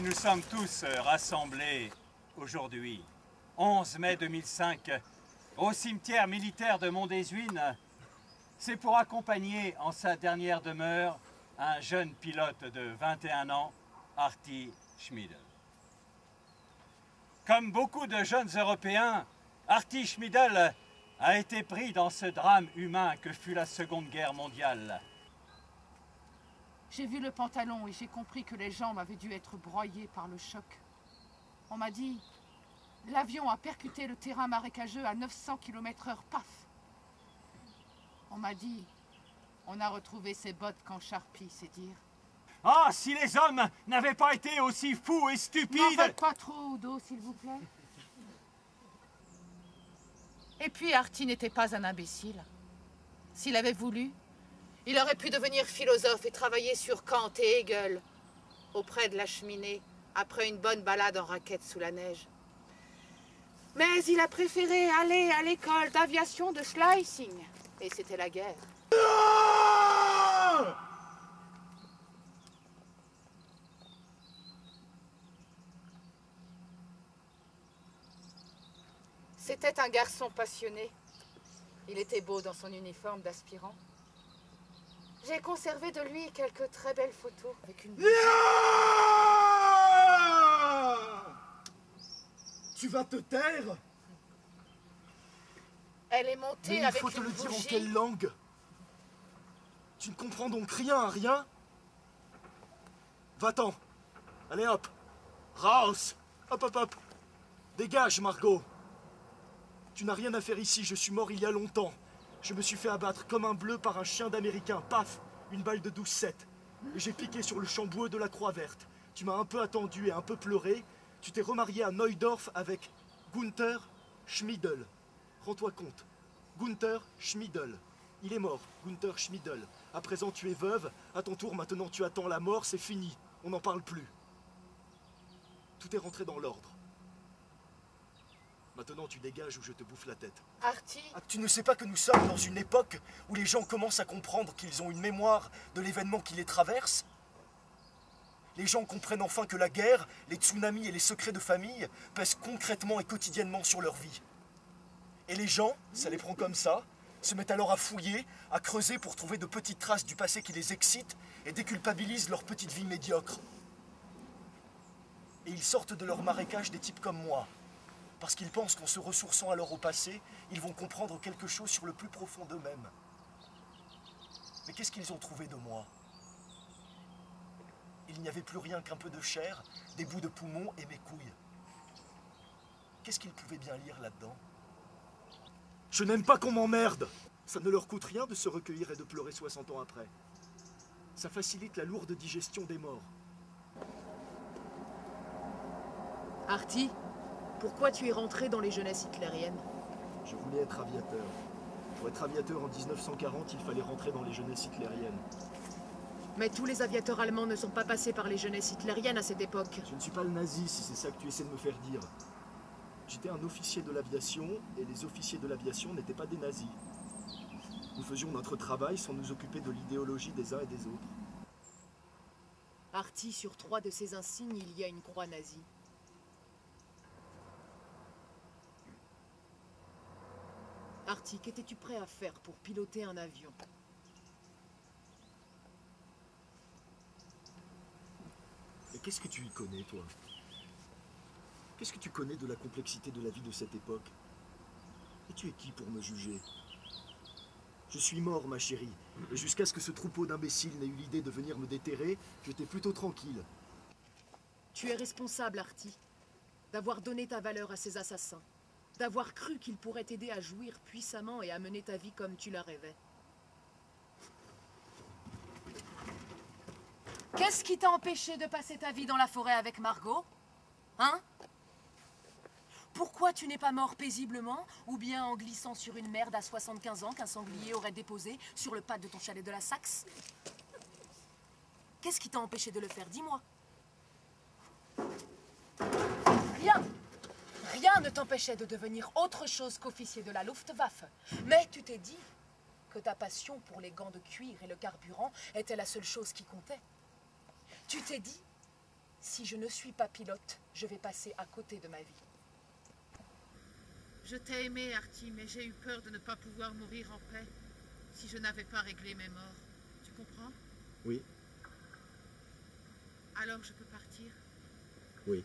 nous sommes tous rassemblés aujourd'hui, 11 mai 2005, au cimetière militaire de Mondézuine, c'est pour accompagner en sa dernière demeure un jeune pilote de 21 ans, Artie Schmidl. Comme beaucoup de jeunes Européens, Artie Schmidl a été pris dans ce drame humain que fut la Seconde Guerre mondiale. J'ai vu le pantalon et j'ai compris que les jambes avaient dû être broyées par le choc. On m'a dit, l'avion a percuté le terrain marécageux à 900 km/h, paf. On m'a dit, on a retrouvé ses bottes qu'en charpie, c'est dire. Ah, si les hommes n'avaient pas été aussi fous et stupides! N'en faites pas trop d'eau, s'il vous plaît. Et puis Artie n'était pas un imbécile. S'il avait voulu, il aurait pu devenir philosophe et travailler sur Kant et Hegel, auprès de la cheminée, après une bonne balade en raquette sous la neige. Mais il a préféré aller à l'école d'aviation de Schleising. Et c'était la guerre. Non! C'était un garçon passionné. Il était beau dans son uniforme d'aspirant. J'ai conservé de lui quelques très belles photos avec une... Non! Tu vas te taire? Elle est montée Mais avec il faut te une le dire en bougie. quelle langue? Tu ne comprends donc rien à rien? Va-t'en. Allez hop. Raus. Hop hop hop. Dégage, Margot. Tu n'as rien à faire ici, je suis mort il y a longtemps. Je me suis fait abattre comme un bleu par un chien d'américain. Paf! Une balle de 12-7. Et j'ai piqué sur le champ boueux de la Croix-Verte. Tu m'as un peu attendu et un peu pleuré. Tu t'es remarié à Neudorf avec Gunther Schmidl. Rends-toi compte. Gunther Schmidl. Il est mort, Gunther Schmidl. À présent, tu es veuve. À ton tour, maintenant, tu attends la mort. C'est fini. On n'en parle plus. Tout est rentré dans l'ordre. Maintenant, tu dégages ou je te bouffe la tête. Artie, Ah, tu ne sais pas que nous sommes dans une époque où les gens commencent à comprendre qu'ils ont une mémoire de l'événement qui les traverse? Les gens comprennent enfin que la guerre, les tsunamis et les secrets de famille pèsent concrètement et quotidiennement sur leur vie. Et les gens, ça les prend comme ça, se mettent alors à fouiller, à creuser pour trouver de petites traces du passé qui les excitent et déculpabilisent leur petite vie médiocre. Et ils sortent de leur marécage des types comme moi. Parce qu'ils pensent qu'en se ressourçant alors au passé, ils vont comprendre quelque chose sur le plus profond d'eux-mêmes. Mais qu'est-ce qu'ils ont trouvé de moi? Il n'y avait plus rien qu'un peu de chair, des bouts de poumons et mes couilles. Qu'est-ce qu'ils pouvaient bien lire là-dedans? Je n'aime pas qu'on m'emmerde! Ça ne leur coûte rien de se recueillir et de pleurer 60 ans après. Ça facilite la lourde digestion des morts. Artie, pourquoi tu es rentré dans les jeunesses hitlériennes? Je voulais être aviateur. Pour être aviateur en 1940, il fallait rentrer dans les jeunesses hitlériennes. Mais tous les aviateurs allemands ne sont pas passés par les jeunesses hitlériennes à cette époque. Je ne suis pas le nazi, si c'est ça que tu essaies de me faire dire. J'étais un officier de l'aviation, et les officiers de l'aviation n'étaient pas des nazis. Nous faisions notre travail sans nous occuper de l'idéologie des uns et des autres. Artie, sur 3 de ces insignes, il y a une croix nazie. Artie, qu'étais-tu prêt à faire pour piloter un avion? Mais qu'est-ce que tu y connais, toi? Qu'est-ce que tu connais de la complexité de la vie de cette époque? Et tu es qui pour me juger? Je suis mort, ma chérie, et jusqu'à ce que ce troupeau d'imbéciles n'ait eu l'idée de venir me déterrer, j'étais plutôt tranquille. Tu es responsable, Artie, d'avoir donné ta valeur à ces assassins, d'avoir cru qu'ils pourraient t'aider à jouir puissamment et à mener ta vie comme tu la rêvais. Qu'est-ce qui t'a empêché de passer ta vie dans la forêt avec Margot? Hein? Pourquoi tu n'es pas mort paisiblement, ou bien en glissant sur une merde à 75 ans qu'un sanglier aurait déposé sur le pas de ton chalet de la Saxe? Qu'est-ce qui t'a empêché de le faire? Dis-moi. Rien! Rien ne t'empêchait de devenir autre chose qu'officier de la Luftwaffe. Mais tu t'es dit que ta passion pour les gants de cuir et le carburant était la seule chose qui comptait. Tu t'es dit Si je ne suis pas pilote, je vais passer à côté de ma vie. Je t'ai aimé, Artie, mais j'ai eu peur de ne pas pouvoir mourir en paix si je n'avais pas réglé mes morts. Tu comprends? Oui, Alors je peux partir? oui.